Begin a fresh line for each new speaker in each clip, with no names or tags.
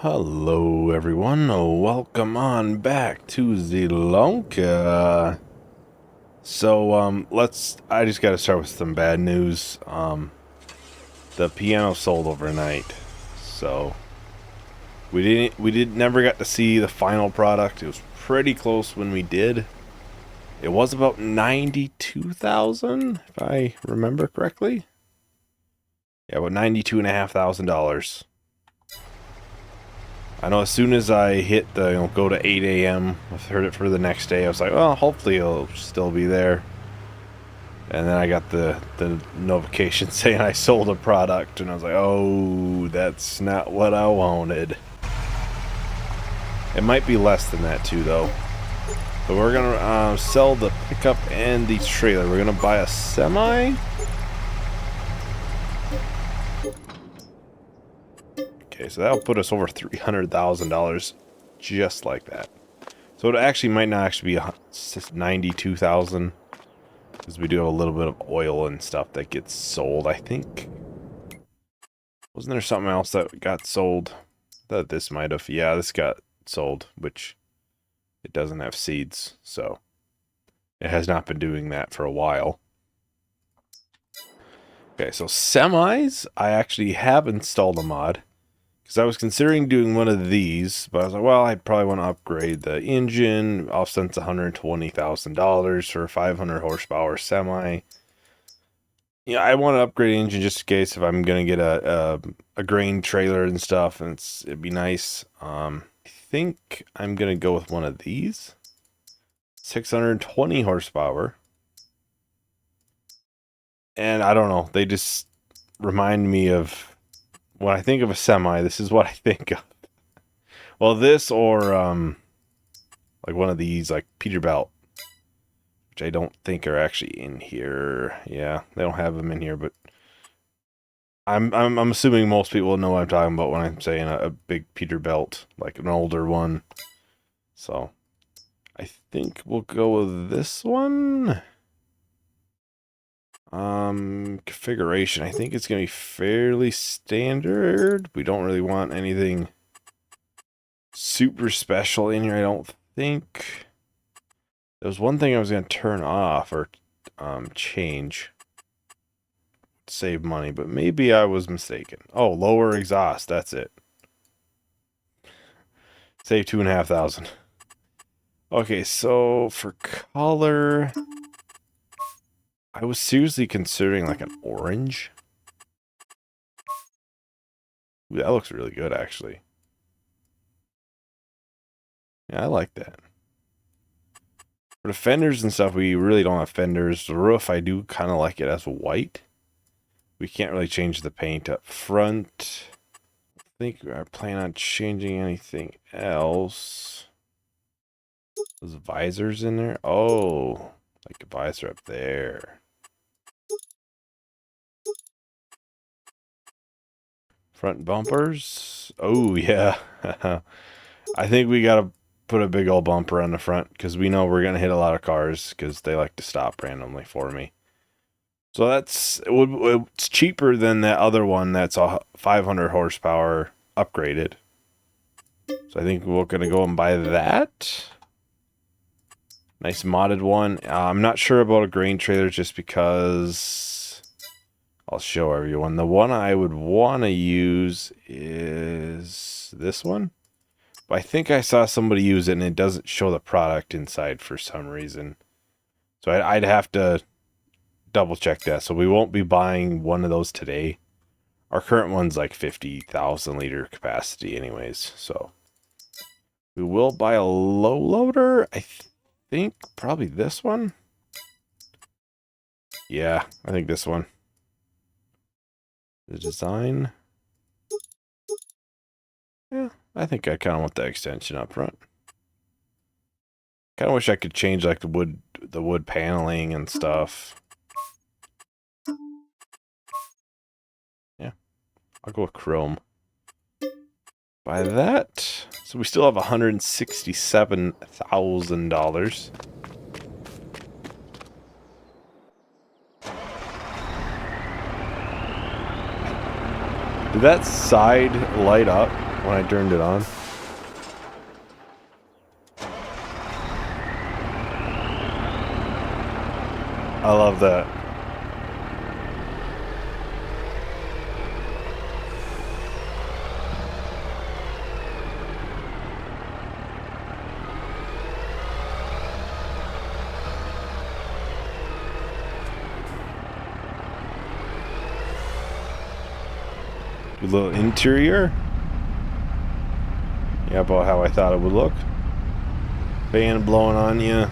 Hello everyone, welcome on back to Zielonka. I just gotta start with some bad news. The piano sold overnight. So never got to see the final product. It was pretty close when we did. It was about 92,000, if I remember correctly. Yeah, about $92,500. I know as soon as I hit the, go to 8 a.m., I heard it for the next day, I was like, well, hopefully it'll still be there. And then I got the notification saying I sold a product, and I was like, oh, that's not what I wanted. It might be less than that too, though. But we're going to sell the pickup and the trailer. We're going to buy a semi. Okay, so that'll put us over $300,000 just like that. So it actually might not actually be 92,000 because we do have a little bit of oil and stuff that gets sold. I think, wasn't there something else that got sold? That this might have. Yeah, this got sold, which it doesn't have seeds, so it has not been doing that for a while. Okay, so semis, I actually have installed a mod. Because I was considering doing one of these, but I was like, well, I probably want to upgrade the engine. Offset's $120,000 for a 500 horsepower semi. Yeah, I want to upgrade the engine just in case if I'm going to get a grain trailer and stuff, and it'd be nice. I think I'm going to go with one of these. 620 horsepower. And I don't know, they just remind me of... When I think of a semi, this is what I think of. Well, this or like one of these, like Peterbilt, which I don't think are actually in here. Yeah, they don't have them in here, but I'm assuming most people know what I'm talking about when I'm saying a big Peterbilt, like an older one. So I think we'll go with this one. Configuration. I think it's gonna be fairly standard. We don't really want anything super special in here, I don't think. There was one thing I was gonna turn off or change to save money, but maybe I was mistaken. Oh, lower exhaust, that's it. Save $2,500. Okay, so for color, I was seriously considering like an orange. Ooh, that looks really good, actually. Yeah, I like that. For the fenders and stuff, we really don't have fenders. The roof, I do kind of like it as white. We can't really change the paint up front. I think I plan on changing anything else. Those visors in there. Oh, like a visor up there. Front bumpers. Oh, yeah. I think we got to put a big old bumper on the front because we know we're going to hit a lot of cars because they like to stop randomly for me. So it's cheaper than that other one that's a 500 horsepower upgraded. So I think we're going to go and buy that. Nice modded one. I'm not sure about a grain trailer just because I'll show everyone. The one I would want to use is this one. But I think I saw somebody use it and it doesn't show the product inside for some reason. So I'd have to double check that. So we won't be buying one of those today. Our current one's like 50,000 liter capacity anyways. So we will buy a low loader. I think probably this one. Yeah, I think this one. The design. Yeah, I think I kind of want the extension up front. Kind of wish I could change like the wood paneling and stuff. Yeah, I'll go with chrome. Buy that. So we still have $167,000. Did that side light up? when I turned it on. I love that. A little interior. Yeah, about how I thought it would look. Fan blowing on you.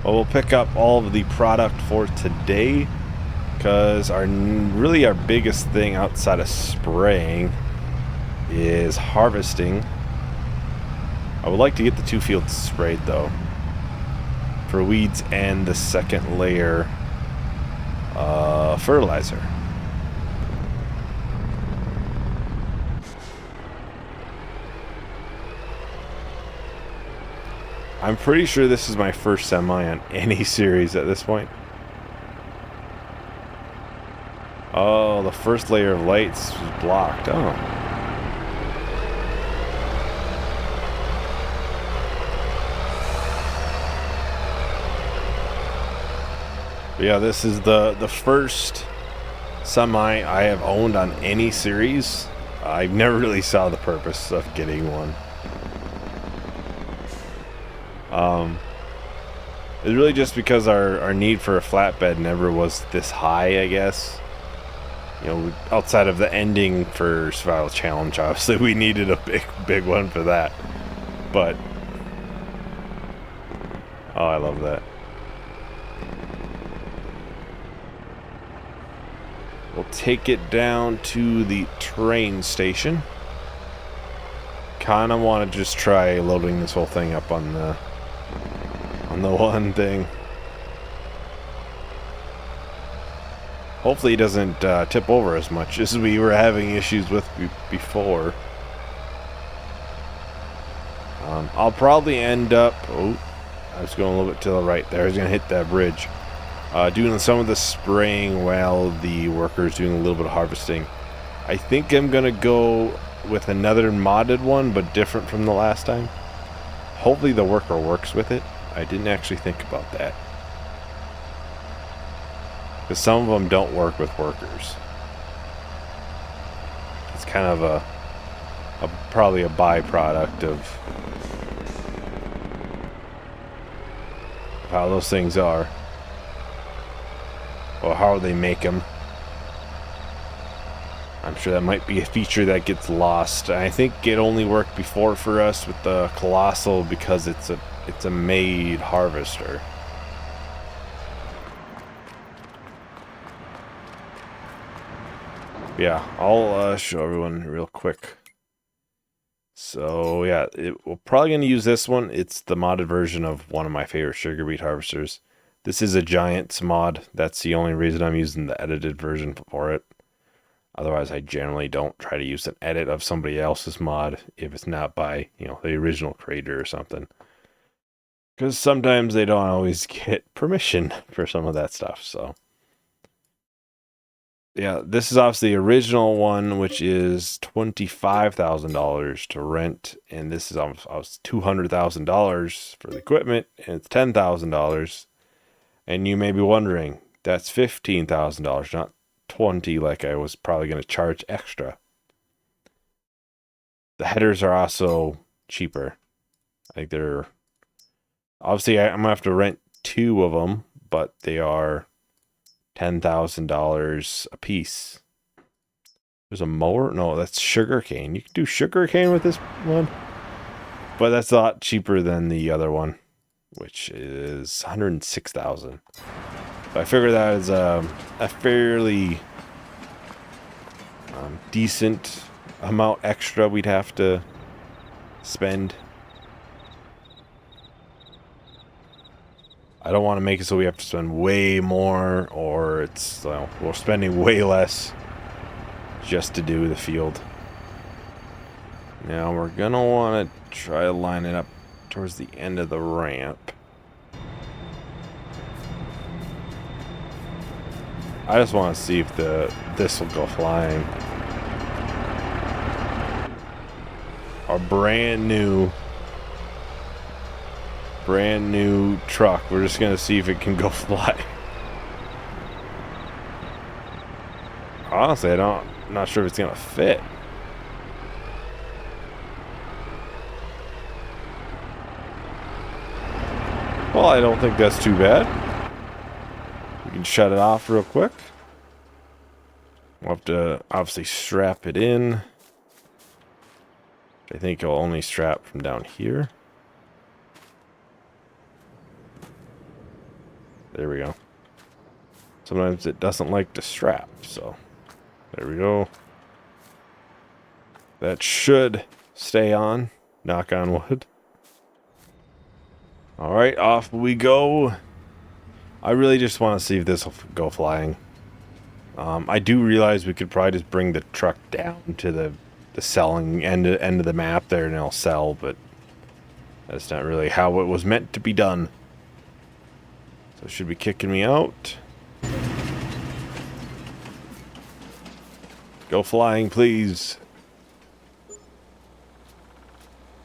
Well, we'll pick up all of the product for today, because our biggest thing outside of spraying is harvesting. I would like to get the 2 fields sprayed though, for weeds and the second layer fertilizer. I'm pretty sure this is my first semi on any series at this point. Oh, the first layer of lights was blocked. Oh. But yeah, this is the first semi I have owned on any series. I never really saw the purpose of getting one. It's really just because our need for a flatbed never was this high, I guess. You know, outside of the ending for Survival Challenge, obviously we needed a big one for that. But oh, I love that. We'll take it down to the train station. Kinda want to just try loading this whole thing up on the one thing. Hopefully it doesn't tip over as much as we were having issues with before. I'll probably end up... Oh, I was going a little bit to the right there. I was going to hit that bridge. Doing some of the spraying while the worker's doing a little bit of harvesting. I think I'm going to go with another modded one, but different from the last time. Hopefully the worker works with it. I didn't actually think about that, because some of them don't work with workers. It's kind of probably a byproduct of how those things are, or how they make them. I'm sure that might be a feature that gets lost. I think it only worked before for us with the Colossal because it's a made harvester. Yeah, I'll show everyone real quick. So yeah, we're probably going to use this one. It's the modded version of one of my favorite sugar beet harvesters. This is a Giants mod. That's the only reason I'm using the edited version for it. Otherwise, I generally don't try to use an edit of somebody else's mod if it's not by, you know, the original creator or something. Because sometimes they don't always get permission for some of that stuff, so. Yeah, this is obviously the original one, which is $25,000 to rent, and this is almost $200,000 for the equipment, and it's $10,000. And you may be wondering, that's $15,000, not 20 like I was probably going to charge extra. The headers are also cheaper. I think they're... Obviously, I'm going to have to rent 2 of them, but they are $10,000 a piece. There's a mower? No, that's sugarcane. You can do sugarcane with this one. But that's a lot cheaper than the other one, which is $106,000. I figure that is a fairly decent amount extra we'd have to spend. I don't want to make it so we have to spend way more, or it's, well, we're spending way less just to do the field. Now we're gonna want to try to line it up towards the end of the ramp. I just want to see if this will go flying. A brand new truck. We're just gonna see if it can go fly. Honestly, I'm not sure if it's gonna fit. Well, I don't think that's too bad. We can shut it off real quick. We'll have to obviously strap it in. I think it'll only strap from down here. There we go. Sometimes it doesn't like to strap, so there we go. That should stay on. Knock on wood. Alright, off we go. I really just want to see if this will go flying. I do realize we could probably just bring the truck down to the selling end of the map there and it'll sell, but that's not really how it was meant to be done. So it should be kicking me out. Go flying, please.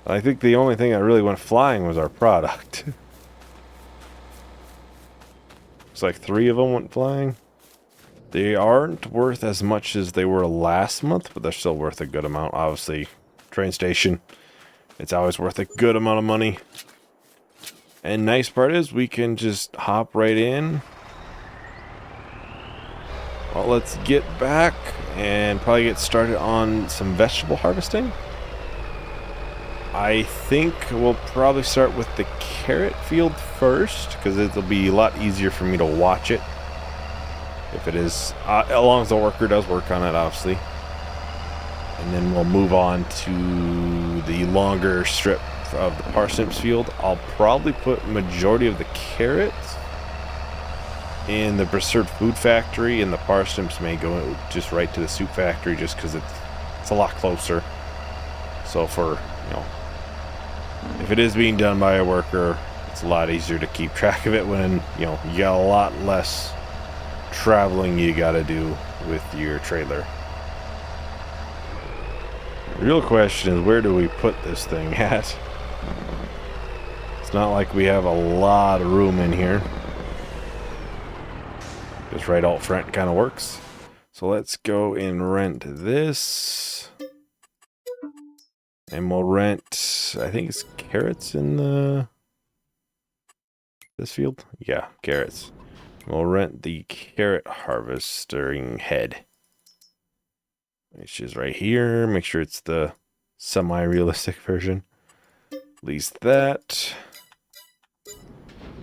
I think the only thing that really went flying was our product. It's like 3 of them went flying. They aren't worth as much as they were last month, but they're still worth a good amount. Obviously, train station, it's always worth a good amount of money. And nice part is we can just hop right in. Well, let's get back and probably get started on some vegetable harvesting. I think we'll probably start with the carrot field first, because it'll be a lot easier for me to watch it. If it is, as long as the worker does work on it, obviously. And then we'll move on to the longer strip of the parsnips field. I'll probably put majority of the carrots in the preserved food factory, and the parsnips may go just right to the soup factory, just because it's a lot closer. So for, if it is being done by a worker, it's a lot easier to keep track of it when, you got a lot less traveling you gotta do with your trailer. The real question is, where do we put this thing at? It's not like we have a lot of room in here. Just right out front kind of works. So let's go and rent this. And we'll rent, I think it's carrots in this field? Yeah, carrots. We'll rent the carrot harvesting head, which is right here. Make sure it's the semi-realistic version. At least that.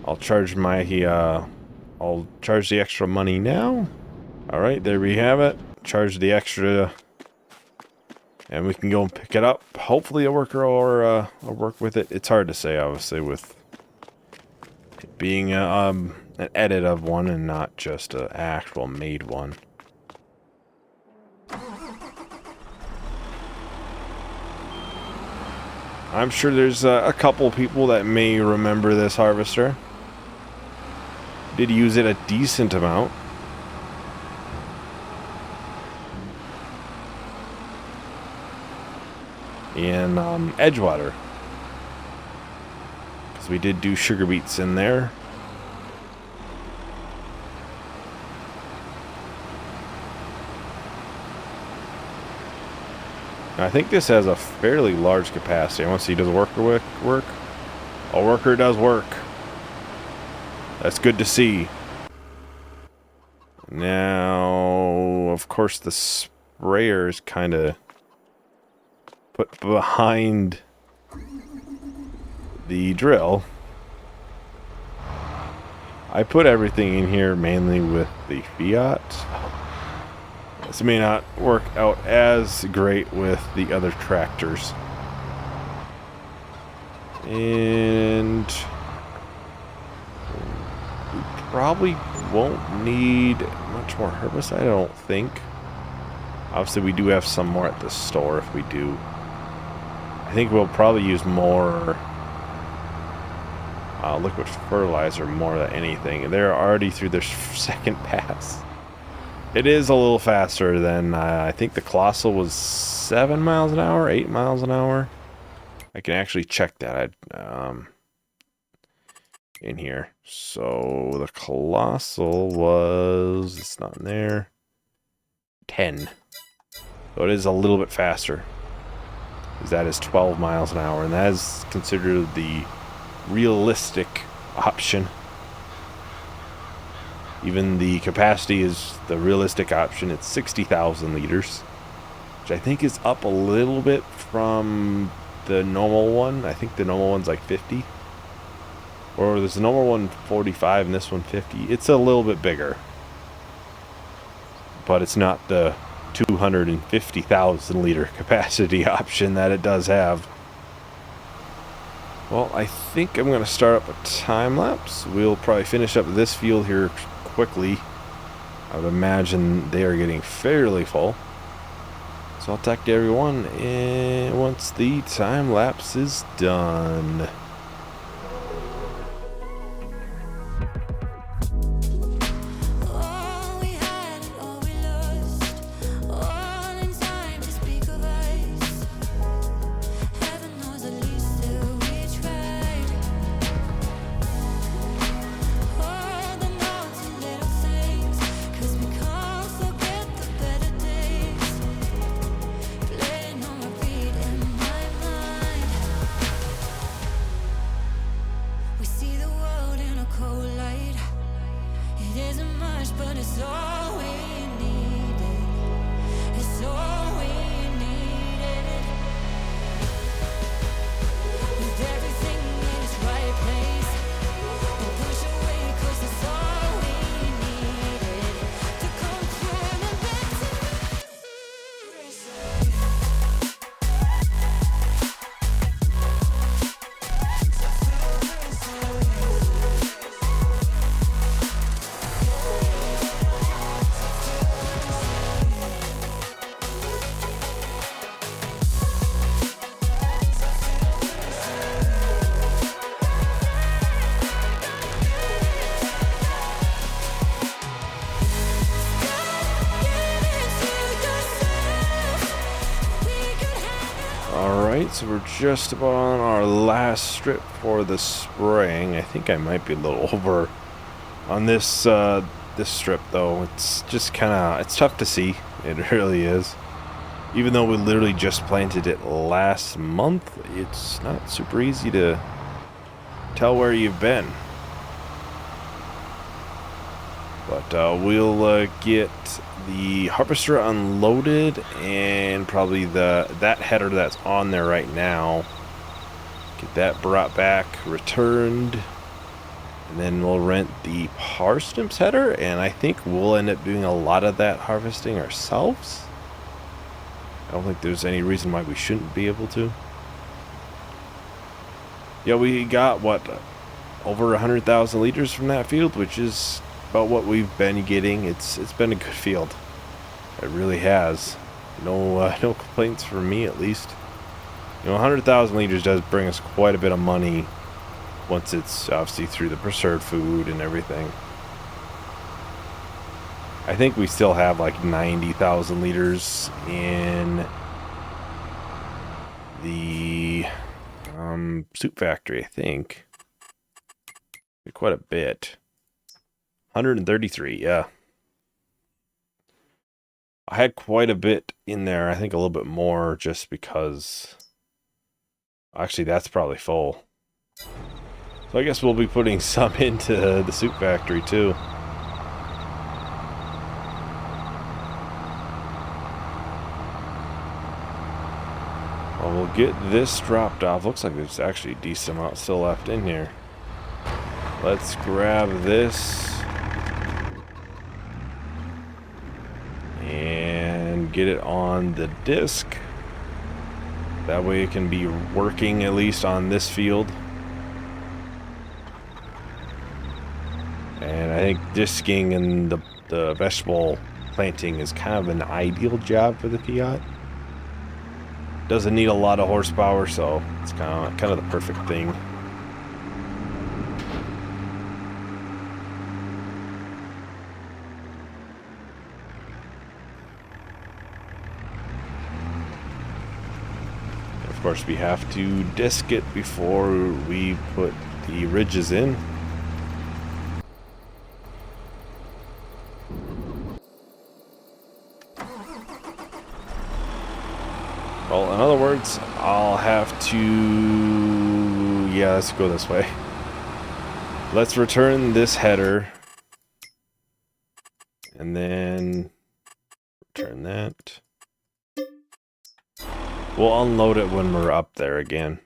I'll charge I'll charge the extra money now. Alright, there we have it. Charge the extra, and we can go and pick it up. Hopefully a worker will work with it. It's hard to say, obviously, with it being an edit of one and not just an actual made one. I'm sure there's a couple people that may remember this harvester. Did use it a decent amount. In Edgewater, because we did do sugar beets in there. I think this has a fairly large capacity. I want to see, does the worker work? A worker does work. That's good to see. Now, of course, the sprayer is kind of put behind the drill. I put everything in here mainly with the Fiat. This may not work out as great with the other tractors. And we probably won't need much more herbicide, I don't think. Obviously, we do have some more at the store if we do. I think we'll probably use more liquid fertilizer more than anything. And they're already through their second pass. It is a little faster than, I think the Colossal was 7 miles an hour, 8 miles an hour. I can actually check that in here. So the Colossal was, it's not in there, 10. So it is a little bit faster. That is 12 miles an hour, and that is considered the realistic option. Even the capacity is the realistic option. It's 60,000 liters, which I think is up a little bit from the normal one. I think the normal one's like 50. Or there's the normal one 45 and this one 50. It's a little bit bigger. But it's not the 250,000 liter capacity option that it does have. Well, I think I'm going to start up a time lapse. We'll probably finish up this field here quickly. I would imagine they are getting fairly full. So I'll talk to everyone once the time lapse is done. So we're just about on our last strip for the spring. I think I might be a little over on this this strip though. It's just it's tough to see. It really is. Even though we literally just planted it last month, it's not super easy to tell where you've been. But we'll get the harvester unloaded and probably that header that's on there right now. Get that brought back, returned, and then we'll rent the parsnips header, and I think we'll end up doing a lot of that harvesting ourselves. I don't think there's any reason why we shouldn't be able to. Yeah, we got what, over 100,000 liters from that field, which is about what we've been getting. It's been a good field. It really has. No complaints from me, at least. 100,000 liters does bring us quite a bit of money once it's obviously through the preserved food and everything. I think we still have like 90,000 liters in the soup factory, I think. Quite a bit. 133, yeah. I had quite a bit in there. I think a little bit more just because... Actually, that's probably full. So I guess we'll be putting some into the soup factory, too. Well, we'll get this dropped off. Looks like there's actually a decent amount still left in here. Let's grab this and get it on the disc. That way it can be working at least on this field. And I think disking and the vegetable planting is kind of an ideal job for the Fiat. Doesn't need a lot of horsepower, so it's kind of the perfect thing. Of course, we have to disc it before we put the ridges in. Well, in other words, I'll have to... Yeah, let's go this way. Let's return this header. And then... return that. We'll unload it when we're up there again.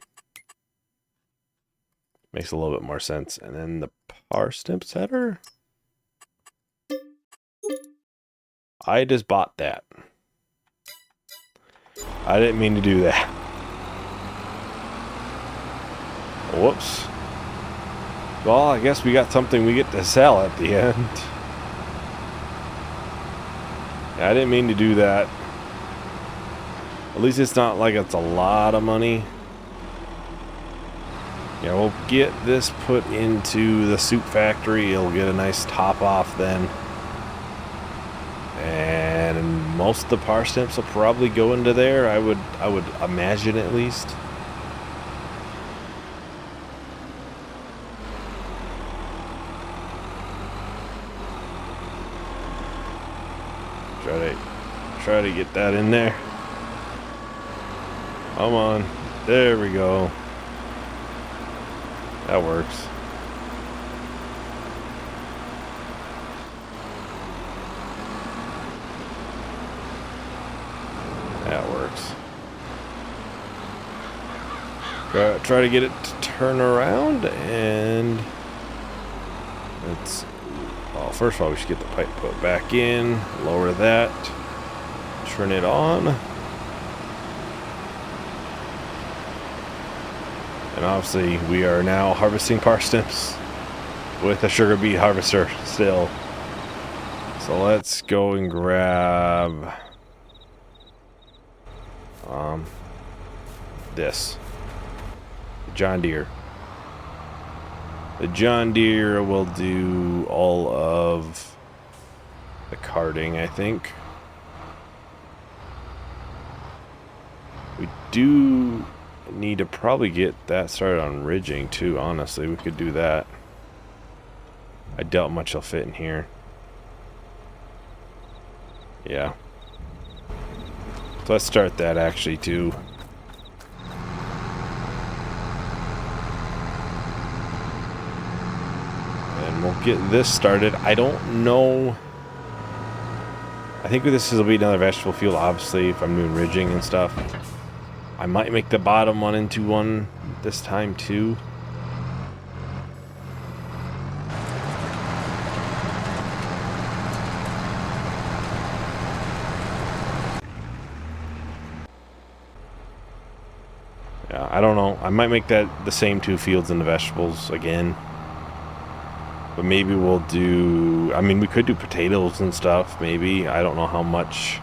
Makes a little bit more sense. And then the parsnips header. I just bought that. I didn't mean to do that. Whoops. Well, I guess we got something we get to sell at the end. Yeah, I didn't mean to do that. At least it's not like it's a lot of money. Yeah, we'll get this put into the soup factory. It'll get a nice top off then. And most of the parsnips will probably go into there. I would imagine at least. Try to get that in there. Come on. There we go. That works. That works. Try to get it to turn around, and let's... Well, first of all, we should get the pipe put back in. Lower that. Turn it on. And obviously, we are now harvesting parsnips with a sugar beet harvester still. So let's go and grab this. The John Deere. The John Deere will do all of the carting, I think. We do need to probably get that started on ridging too, honestly. We could do that. I doubt much will fit in here. Yeah. So let's start that actually too. And we'll get this started. I don't know. I think this will be another vegetable field, obviously, if I'm doing ridging and stuff. I might make the bottom one into one this time too. Yeah, I don't know. I might make that the same two fields in the vegetables again. But maybe we'll do... I mean, we could do potatoes and stuff, maybe. I don't know how much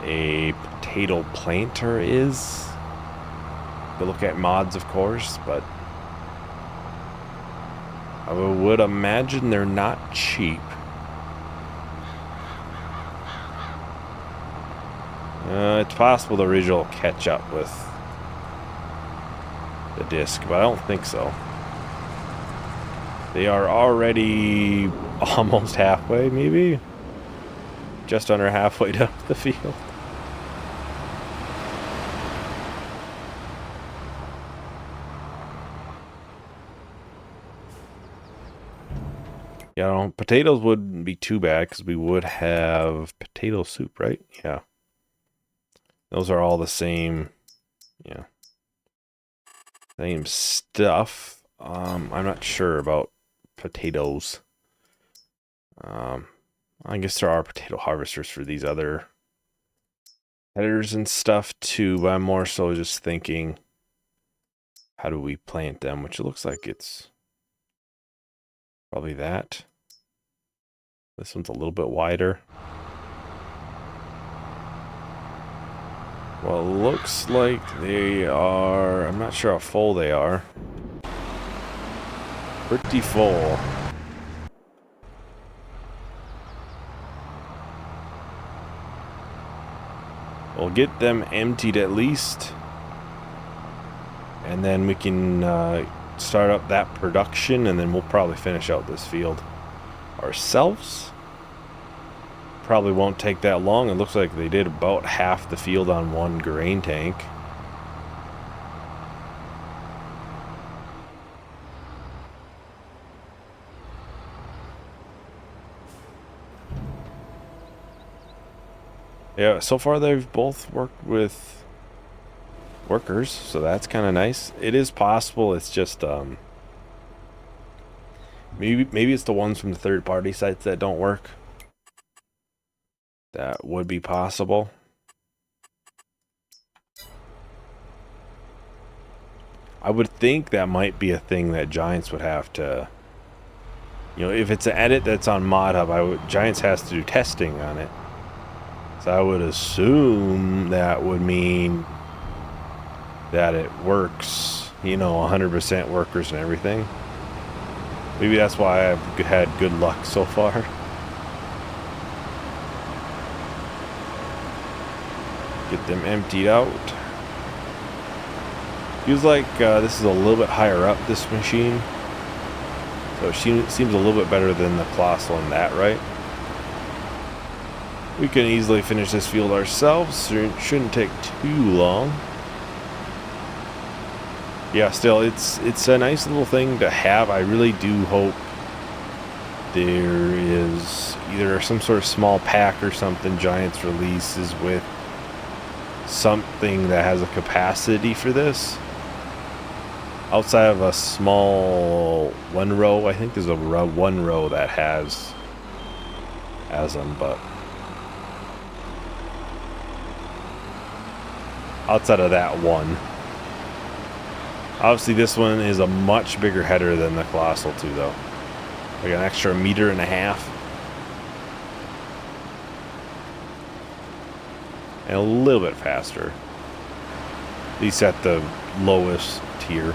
a potato planter is. To look at mods, of course, but I would imagine they're not cheap. It's possible the ridge will catch up with the disc, but I don't think so. They are already almost halfway, maybe? Just under halfway down the field. You know, potatoes wouldn't be too bad because we would have potato soup, right? Yeah. Those are all the same, yeah. Same stuff. I'm not sure about potatoes. I guess there are potato harvesters for these other headers and stuff too, but I'm more so just thinking, how do we plant them? Which it looks like it's probably that. This one's a little bit wider. Well, it looks like they are... I'm not sure how full they are. Pretty full. We'll get them emptied at least. And then we can start up that production, and then we'll probably finish out this field ourselves. Probably won't take that long. It looks like they did about half the field on one grain tank. Yeah, so far they've both worked with workers, so that's kind of nice. It is possible it's just maybe it's the ones from the third-party sites that don't work. That would be possible. I would think that might be a thing that Giants would have to, you know, if it's an edit that's on ModHub, Giants has to do testing on it. So I would assume that would mean that it works, you know, 100% workers and everything. Maybe that's why I've had good luck so far. Get them emptied out. Feels like this is a little bit higher up, this machine. So it seems a little bit better than the Colossal in that, right? We can easily finish this field ourselves, so it shouldn't take too long. Yeah, still, it's a nice little thing to have. I really do hope there is either some sort of small pack or something Giants releases with something that has a capacity for this. Outside of a small one row, I think there's a one row that has them, but outside of that one. Obviously this one is a much bigger header than the Colossal 2 though. Like an extra 1.5 meters. And a little bit faster. At least at the lowest tier.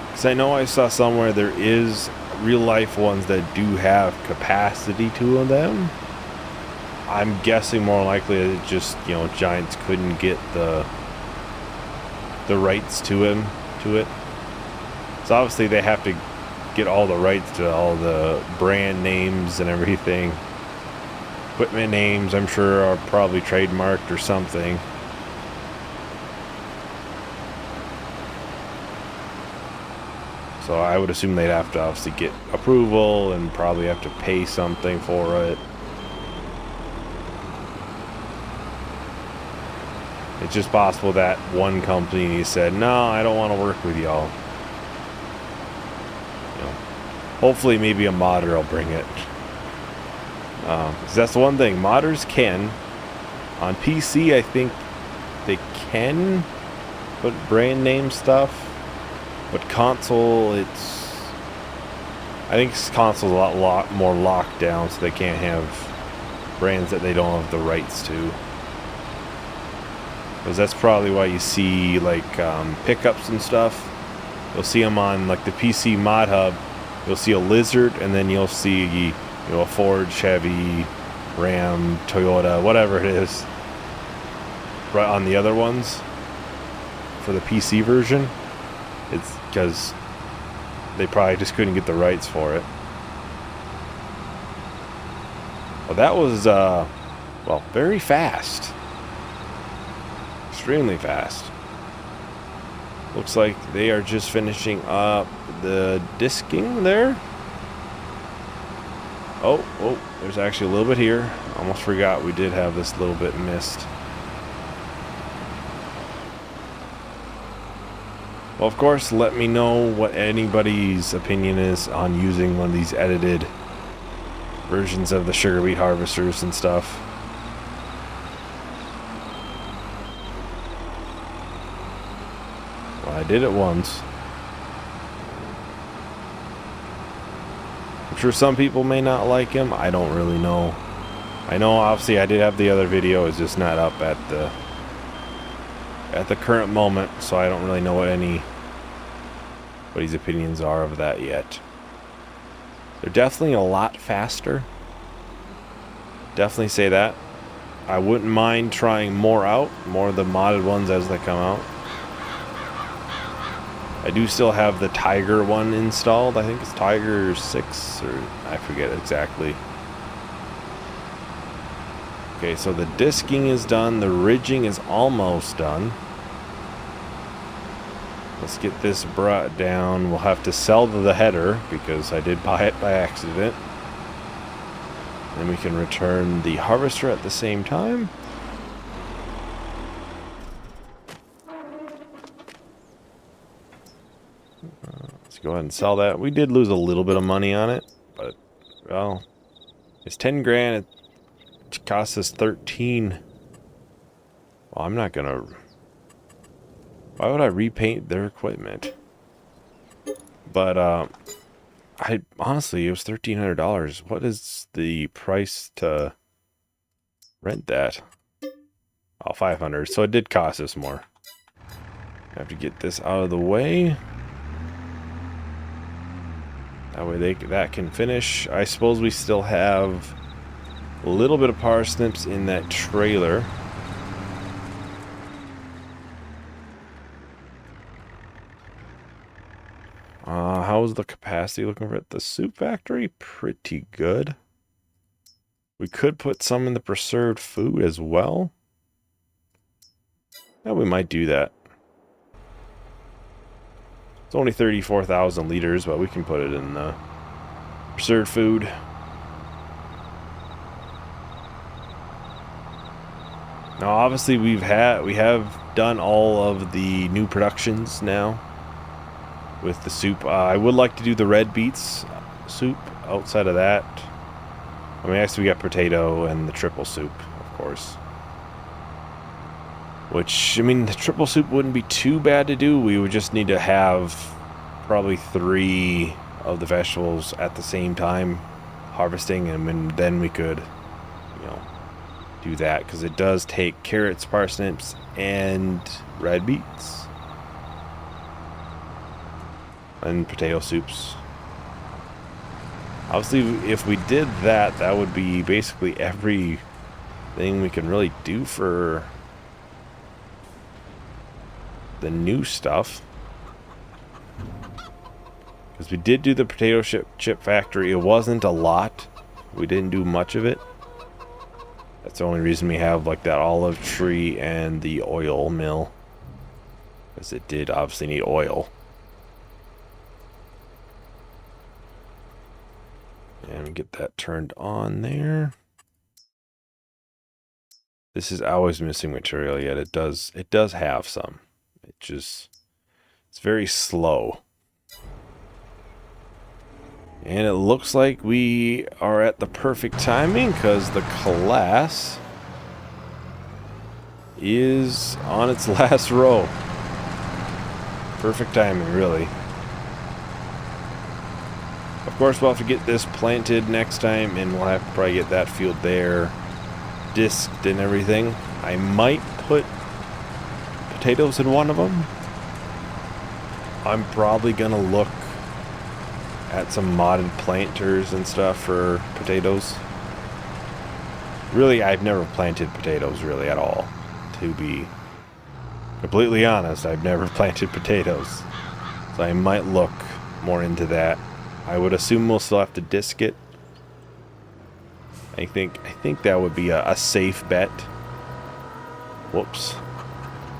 Because I know I saw somewhere there is real life ones that do have capacity to them. I'm guessing more likely it just, you know, Giants couldn't get the rights to it. So obviously they have to get all the rights to all the brand names and everything. Equipment names, I'm sure, are probably trademarked or something. So I would assume they'd have to obviously get approval and probably have to pay something for it. It's just possible that one company said, no, I don't want to work with y'all. You know, hopefully maybe a modder will bring it. 'Cause that's the one thing. Modders can. On PC, I think they can put brand name stuff. But console, I think console's a lot more locked down, so they can't have brands that they don't have the rights to. Because that's probably why you see like pickups and stuff. You'll see them on like the PC Mod Hub. You'll see a Lizard, and then you'll see, you know, a Ford, Chevy, Ram, Toyota, whatever it is. Right on the other ones for the PC version. It's because they probably just couldn't get the rights for it. Well, that was well, very fast. Extremely fast. Looks like they are just finishing up the disking there. Oh, there's actually a little bit here. Almost forgot we did have this little bit missed. Well, of course, let me know what anybody's opinion is on using one of these edited versions of the sugar beet harvesters and stuff. Well, I did it once. I'm sure some people may not like him. I don't really know. I know obviously I did have the other video. It's just not up at the current moment, so I don't really know what anybody's opinions are of that yet. They're definitely a lot faster. Definitely say that. I wouldn't mind trying more of the modded ones as they come out. I do still have the Tiger one installed. I think it's Tiger 6, or I forget exactly. Okay, so the disking is done. The ridging is almost done. Let's get this brought down. We'll have to sell the header because I did buy it by accident. Then we can return the harvester at the same time. Let's go ahead and sell that. We did lose a little bit of money on it, but, well, it's 10 grand. It cost us 13. Well, I'm not gonna... Why would I repaint their equipment? But, I honestly, it was $1,300. What is the price to rent that? Oh, 500. So it did cost us more. I have to get this out of the way. That way that can finish. I suppose we still have a little bit of parsnips in that trailer. How's the capacity looking for it? The soup factory? Pretty good. We could put some in the preserved food as well. Yeah, we might do that. It's only 34,000 liters, but we can put it in the preserved food. Now, obviously, we have done all of the new productions now with the soup. I would like to do the red beets soup. Outside of that, I mean, actually, we got potato and the triple soup, of course. Which, I mean, the triple soup wouldn't be too bad to do. We would just need to have probably 3 of the vegetables at the same time harvesting, and then we could, you know, do that, because it does take carrots, parsnips, and red beets. And potato soups. Obviously, if we did that, that would be basically everything we can really do for the new stuff. Because we did do the potato chip factory. It wasn't a lot. We didn't do much of it. That's the only reason we have like that olive tree and the oil mill. Because it did obviously need oil. And get that turned on there. This is always missing material, yet it does have some. It's very slow. And it looks like we are at the perfect timing, because the class is on its last row. Perfect timing, really. Of course, we'll have to get this planted next time, and we'll have to probably get that field there disked and everything. I might put potatoes in one of them. I'm probably going to look at some modded planters and stuff for potatoes. Really, I've never planted potatoes really at all. To be completely honest, I've never planted potatoes. So I might look more into that. I would assume we'll still have to disc it. I think that would be a safe bet. Whoops.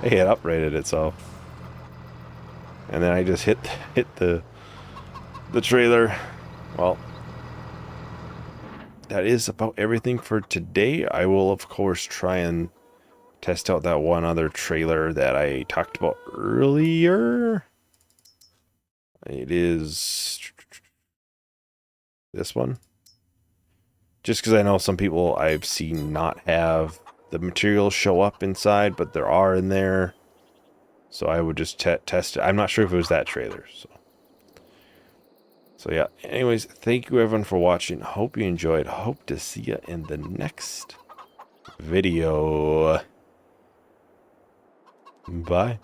Hey, it uprated itself. And then I just hit the trailer. Well, that is about everything for today. I will, of course, try and test out that one other trailer that I talked about earlier. It is this one. Just because I know some people I've seen not have the materials show up inside, but there are in there. So I would just test it. I'm not sure if it was that trailer. So yeah, anyways, thank you everyone for watching. Hope you enjoyed. Hope to see you in the next video. Bye.